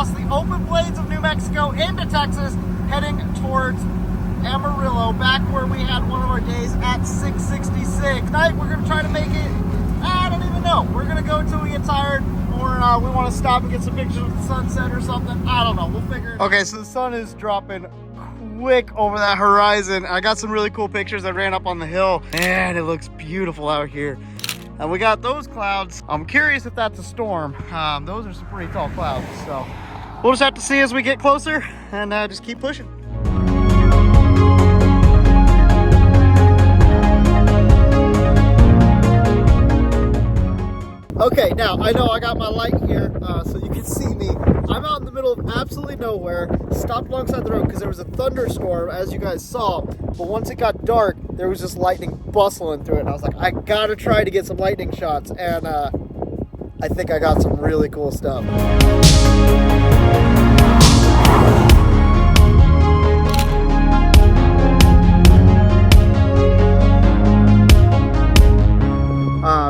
across the open plains of New Mexico into Texas, heading towards Amarillo, back where we had one of our days at 666. Tonight we're going to try to make it, I don't even know. We're going to go until we get tired, or we want to stop and get some pictures of the sunset or something. I don't know, we'll figure it out. Okay, so the sun is dropping quick over that horizon. I got some really cool pictures. I ran up on the hill and it looks beautiful out here. And we got those clouds. I'm curious if that's a storm. Those are some pretty tall clouds. So we'll just have to see as we get closer and just keep pushing. Okay, now I know I got my light here so you can see me. I'm out in the middle of absolutely nowhere, stopped alongside the road because there was a thunderstorm, as you guys saw. But once it got dark, there was just lightning bustling through it. And I was like, I gotta try to get some lightning shots. And I think I got some really cool stuff.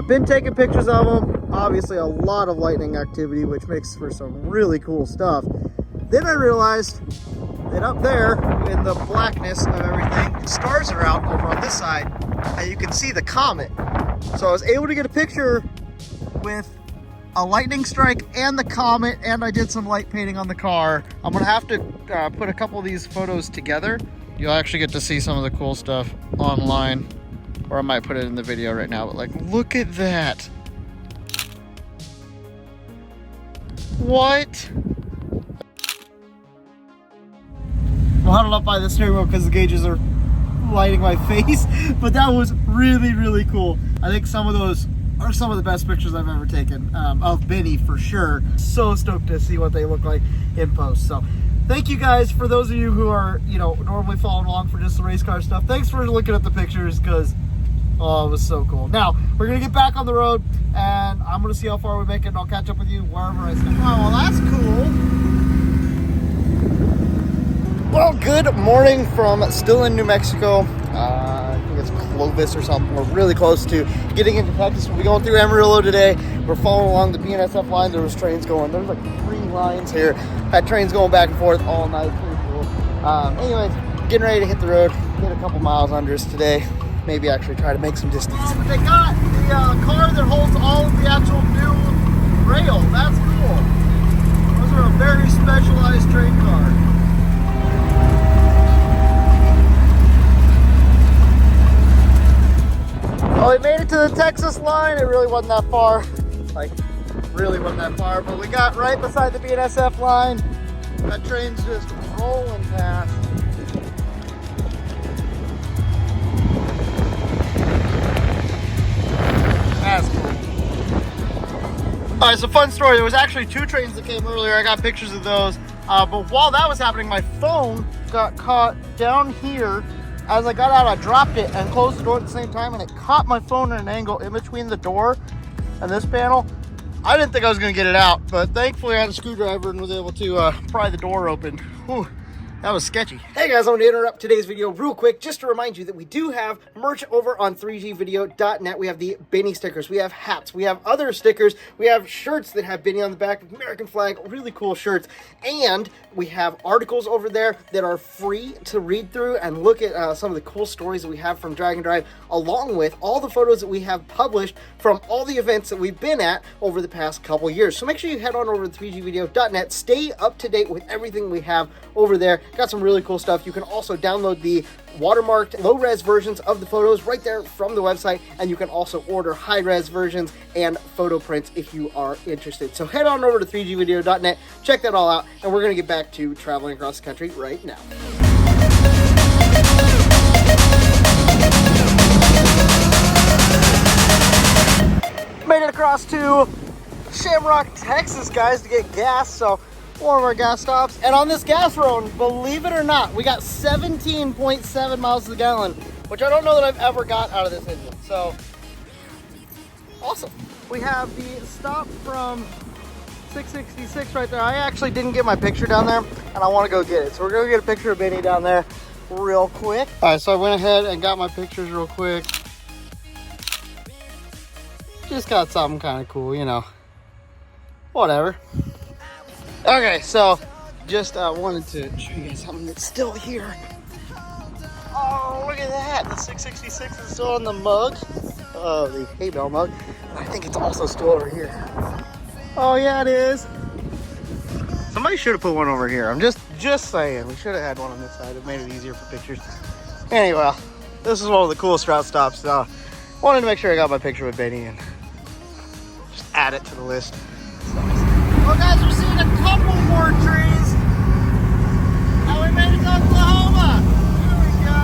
Been taking pictures of them. Obviously a lot of lightning activity, which makes for some really cool stuff. Then I realized that up there in the blackness of everything, stars are out over on this side and you can see the comet. So I was able to get a picture with a lightning strike and the comet, and I did some light painting on the car. I'm gonna have to put a couple of these photos together. You'll actually get to see some of the cool stuff online, or I might put it in the video right now, but like, look at that. What? I'm huddled up by the steering wheel because the gauges are lighting my face, but that was really, really cool. I think some of those are some of the best pictures I've ever taken of Benny for sure. So stoked to see what they look like in post. So thank you guys for those of you who are, you know, normally following along for just the race car stuff. Thanks for looking at the pictures because oh, it was so cool. Now, we're going to get back on the road, and I'm going to see how far we make it, and I'll catch up with you wherever I stop. Oh, well, that's cool. Well, good morning from still in New Mexico. I think it's Clovis or something. We're really close to getting into Texas. We'll be going through Amarillo today. We're following along the BNSF line. There was trains going. There's like 3 lines here. Had trains going back and forth all night. Pretty cool. Anyways, getting ready to hit the road. Get a couple miles under us today. Maybe actually try to make some distance. Oh, but they got the car that holds all of the actual new rail. That's cool. Those are a very specialized train car. Well, we made it to the Texas line. It really wasn't that far. Like, really wasn't that far. But we got right beside the BNSF line. That train's just rolling past. That's cool. Alright, so fun story. There was actually 2 trains that came earlier. I got pictures of those. But while that was happening, my phone got caught down here. As I got out, I dropped it and closed the door at the same time, and it caught my phone at an angle in between the door and this panel. I didn't think I was going to get it out, but thankfully I had a screwdriver and was able to pry the door open. Whew. That was sketchy. Hey guys, I want to interrupt today's video real quick just to remind you that we do have merch over on 3gvideo.net. We have the Benny stickers, we have hats, we have other stickers, we have shirts that have Benny on the back, American flag, really cool shirts, and we have articles over there that are free to read through and look at some of the cool stories that we have from Drag and Drive, along with all the photos that we have published from all the events that we've been at over the past couple years. So make sure you head on over to 3gvideo.net, stay up to date with everything we have over there. Got some really cool stuff. You can also download the watermarked low-res versions of the photos right there from the website, and you can also order high-res versions and photo prints if you are interested. So head on over to 3gvideo.net, check that all out, and we're going to get back to traveling across the country right now. Made it across to Shamrock, Texas, guys, to get gas. So one of our gas stops, and on this gas road, believe it or not, we got 17.7 miles to the gallon, which I don't know that I've ever got out of this engine. So awesome. We have the stop from 666 right there. I actually didn't get my picture down there, and I want to go get it. So we're gonna get a picture of Benny down there real quick. All right, so I went ahead and got my pictures real quick. Just got something kind of cool, you know, whatever. Okay, so just wanted to show you guys something that's still here. Oh, look at that. The 666 is still in the mug. Oh, the hay bale mug. I think it's also still over here. Oh, yeah, it is. Somebody should have put one over here. I'm just saying. We should have had one on this side. It made it easier for pictures. Anyway, this is one of the coolest route stops. So wanted to make sure I got my picture with Benny and just add it to the list. Well, guys, we're seeing a couple more trees. And we made it to Oklahoma. Here we go.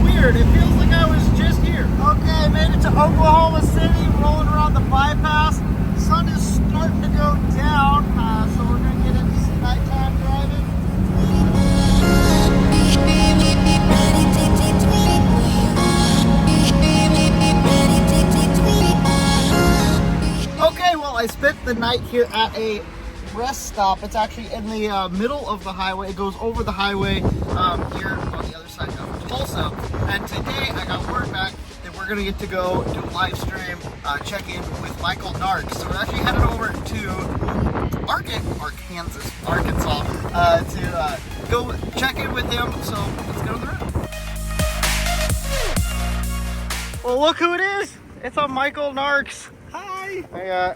Weird. It feels like I was just here. Okay, made it to Oklahoma City, rolling around the bypass. Sun is starting to go down, so we're going to get into some nighttime driving. Okay, well, I spent the night here at a rest stop. It's actually in the middle of the highway. It goes over the highway here on the other side of Tulsa. And today I got word back that we're gonna get to go do a live stream, check in with Michael Narks. So we're actually headed over to Arkansas, to go check in with him. So let's go to the road. Well, look who it is. It's a Michael Narks. Hi.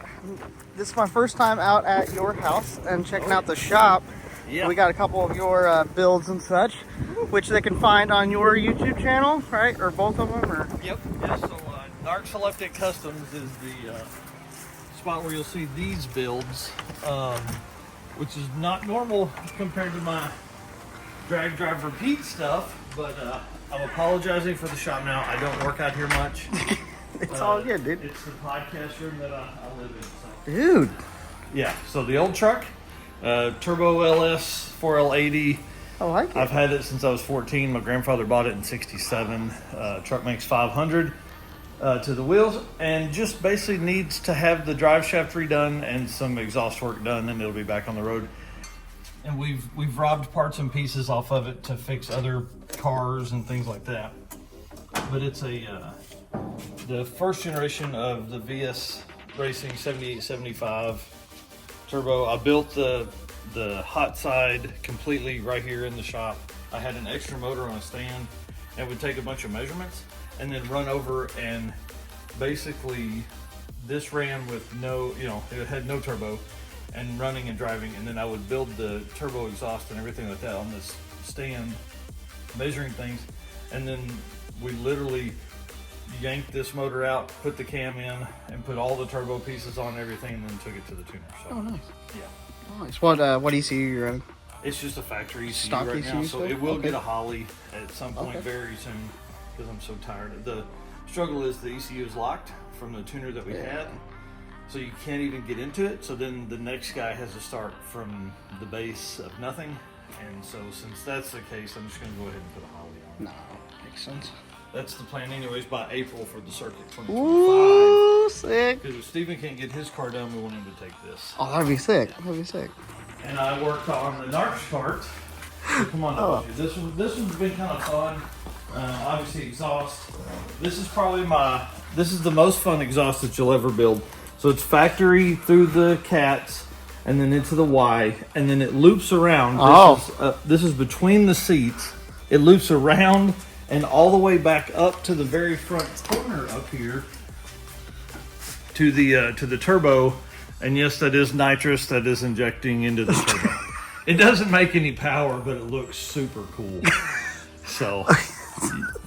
This is my first time out at your house and checking out the shop. Yeah. We got a couple of your builds and such, which they can find on your YouTube channel, right? Or both of them? Or? Yep. Yeah, so Npic Customs is the spot where you'll see these builds, which is not normal compared to my drag, drive, repeat stuff, but I'm apologizing for the shop now. I don't work out here much. It's all good, dude. It's the podcast room that I live in. So. Dude. Yeah, so the old truck, Turbo LS 4L80. I like it. I've had it since I was 14. My grandfather bought it in 67. Truck makes 500 to the wheels and just basically needs to have the drive shaft redone and some exhaust work done, and it'll be back on the road. And we've robbed parts and pieces off of it to fix other cars and things like that. But it's the first generation of the VS Racing 7875 turbo. I built the hot side completely right here in the shop. I had an extra motor on a stand and would take a bunch of measurements and then run over, and basically this ran with no, it had no turbo and running and driving, and then I would build the turbo exhaust and everything like that on this stand, measuring things, and then we literally yanked this motor out, put the cam in, and put all the turbo pieces on everything, and then took it to the tuner. So, oh, nice. Yeah. Nice. What ECU you're running? It's just a factory ECU Stock right ECU now, still? so it will Okay. get a Holly at some point very soon, because I'm so tired. The struggle is the ECU is locked from the tuner that we had, so you can't even get into it. So then the next guy has to start from the base of nothing, and so since that's the case, I'm just going to go ahead and put a Holly on. No, makes sense. That's the plan anyways, by April for the circuit 2025. Ooh, sick. Because if Steven can't get his car done, we want him to take this. Oh, that'd be sick. That'd be sick. And I worked on the Narcs cart. So come on, this one's been kind of fun. Obviously exhaust. This is the most fun exhaust that you'll ever build. So it's factory through the cats and then into the Y, and then it loops around. This is between the seats. It loops around and all the way back up to the very front corner up here to the turbo. And yes, that is nitrous that is injecting into the turbo. It doesn't make any power, but it looks super cool. So,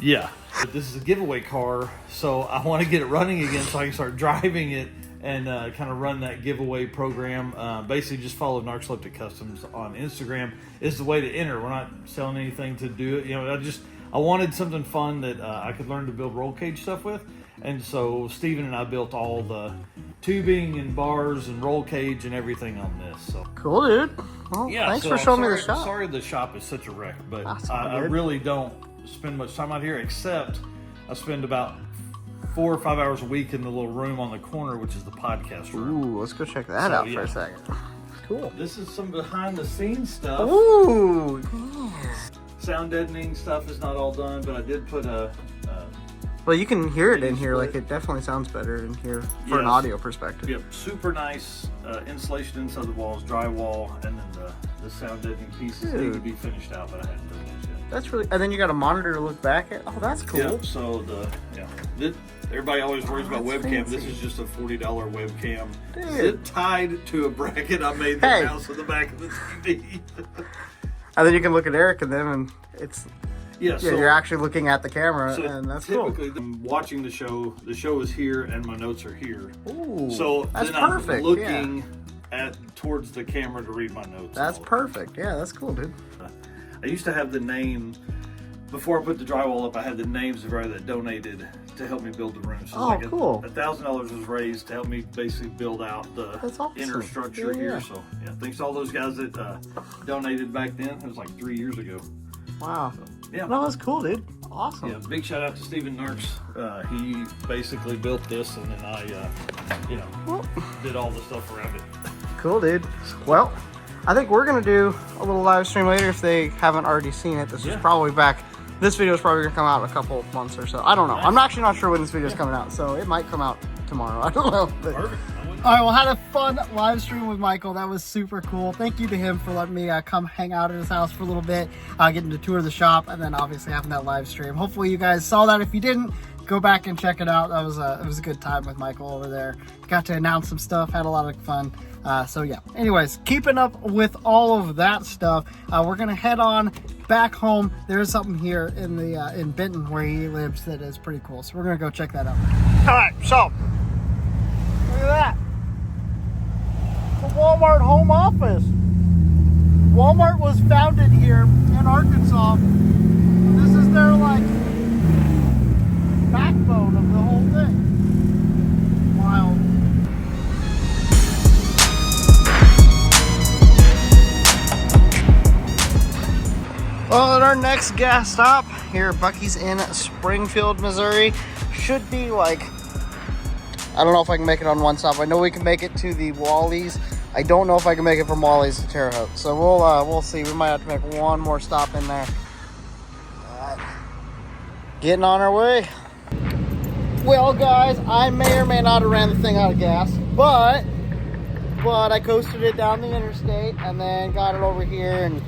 yeah. But this is a giveaway car, so I want to get it running again so I can start driving it and kind of run that giveaway program. Basically, just follow Npic Customs on Instagram is the way to enter. We're not selling anything to do it. I wanted something fun that I could learn to build roll cage stuff with. And so Steven and I built all the tubing and bars and roll cage and everything on this. So cool, dude. Well, yeah, thanks for showing me the shop. Sorry the shop is such a wreck, but I really don't spend much time out here, except I spend about 4 or 5 hours a week in the little room on the corner, which is the podcast room. Ooh, let's go check that out for a second. Cool. This is some behind the scenes stuff. Ooh. Sound deadening stuff is not all done, but I did put a Well, you can hear it in here. Like, it definitely sounds better in here for an audio perspective. Yep, super nice insulation inside the walls, drywall, and then the sound deadening pieces need to be finished out, but I haven't done those yet. That's really, and then you got a monitor to look back at. Oh, that's cool. Yeah, so everybody always worries about webcam. Fancy. This is just a $40 webcam. Dude. It's tied to a bracket I made the mouse on the back of the TV. And then you can look at Eric and them, and it's so you're actually looking at the camera, so and that's cool. Typically, I'm watching the show is here, and my notes are here. Ooh, so that's then perfect. I'm looking towards the camera to read my notes. That's perfect. Yeah, that's cool, dude. I used to have the name, before I put the drywall up, I had the names of everybody that donated to help me build the room. So cool. $1,000 was raised to help me basically build out the inner structure here. So thanks to all those guys that donated back then. It was like 3 years ago. Wow. So, yeah. No, that's cool, dude. Awesome. Yeah, big shout out to Steven Nurks. He basically built this, and then I, did all the stuff around it. Cool, dude. Well, I think we're gonna do a little live stream later if they haven't already seen it. This is probably back. This video is probably gonna come out in a couple of months or so. I don't know. I'm actually not sure when this video is coming out, so it might come out tomorrow. I don't know. But... Perfect. All right, well, had a fun live stream with Michael. That was super cool. Thank you to him for letting me come hang out at his house for a little bit, getting to tour the shop, and then obviously having that live stream. Hopefully you guys saw that. If you didn't, go back and check it out. It was a good time with Michael over there. Got to announce some stuff, had a lot of fun. So yeah, anyways, keeping up with all of that stuff, we're gonna head on back home. There's something here in the in Benton where he lives that is pretty cool, so we're gonna go check that out. All right, so look at that, the Walmart home office. Walmart was founded here in Arkansas. This is their like backbone of the whole thing. Wild. Well, at our next gas stop here at Buc-ee's in Springfield, Missouri, should be like, I don't know if I can make it on one stop. I know we can make it to the Wally's. I don't know if I can make it from Wally's to Terre Haute. So we'll see. We might have to make one more stop in there. Getting on our way. Well, guys, I may or may not have ran the thing out of gas, but I coasted it down the interstate and then got it over here, and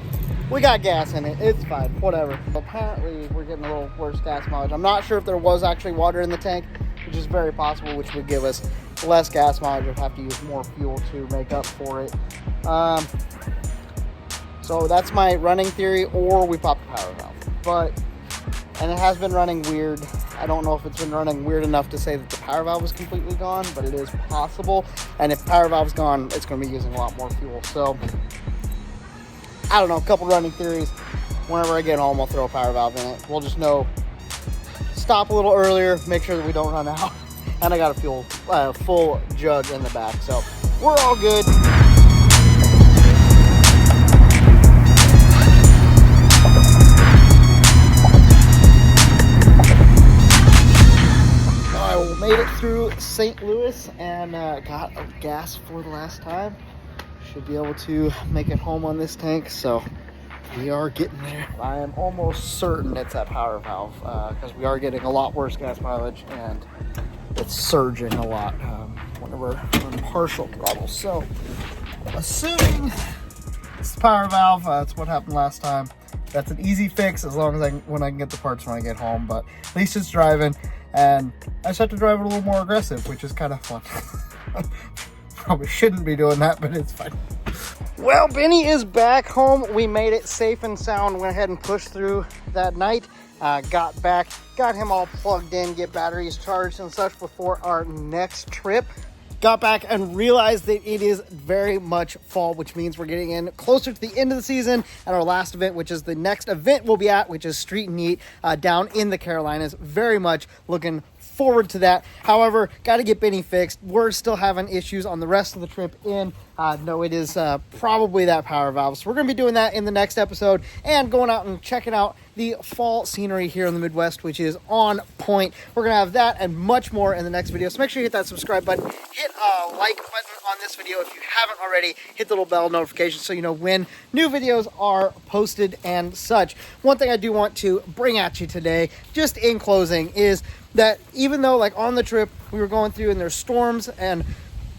we got gas in it. It's fine, whatever. Apparently, we're getting a little worse gas mileage. I'm not sure if there was actually water in the tank, which is very possible, which would give us less gas mileage. We'd have to use more fuel to make up for it. So that's my running theory, or we popped the power valve. And it has been running weird. I don't know if it's been running weird enough to say that the power valve is completely gone, but it is possible. And if power valve's gone, it's going to be using a lot more fuel. So I don't know, a couple running theories. Whenever I get home, I'll throw a power valve in it. We'll just know, stop a little earlier, make sure that we don't run out. And I got a full jug in the back, so we're all good. I made it through St. Louis and got gas for the last time. Should be able to make it home on this tank, so we are getting there. I am almost certain it's that power valve because we are getting a lot worse gas mileage and it's surging a lot when we're on partial throttle. So assuming it's the power valve, that's what happened last time. That's an easy fix as long as when I can get the parts when I get home, but at least it's driving, and I just have to drive it a little more aggressive, which is kind of fun. Probably shouldn't be doing that, but it's fine. Well, Benny is back home. We made it safe and sound. Went ahead and pushed through that night. Got back, got him all plugged in, get batteries charged and such before our next trip. Got back and realized that it is very much fall, which means we're getting in closer to the end of the season and our last event, which is the next event we'll be at, which is Street and Heat down in the Carolinas. Very much looking forward to that. However, got to get Benny fixed. We're still having issues on the rest of the trip in. No, it is probably that power valve. So we're going to be doing that in the next episode and going out and checking out the fall scenery here in the Midwest, which is on point. We're going to have that and much more in the next video. So make sure you hit that subscribe button, hit a like button on this video. If you haven't already, hit the little bell notification so you know when new videos are posted and such. One thing I do want to bring at you today, just in closing, is that even though like on the trip we were going through and there's storms and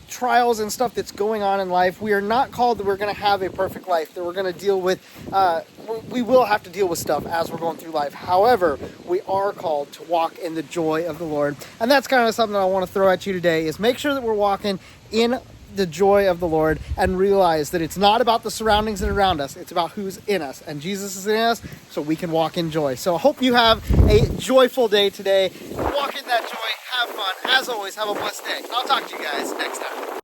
trials and stuff that's going on in life, we are not called that we're going to have a perfect life, that we're going to deal with, we will have to deal with stuff as we're going through life. However, we are called to walk in the joy of the Lord. And that's kind of something that I want to throw at you today, is make sure that we're walking in the joy of the Lord and realize that it's not about the surroundings that are around us, it's about who's in us, and Jesus is in us, so we can walk in joy. So I hope you have a joyful day today. Walk in that joy, have fun. As always, have a blessed day. I'll talk to you guys next time.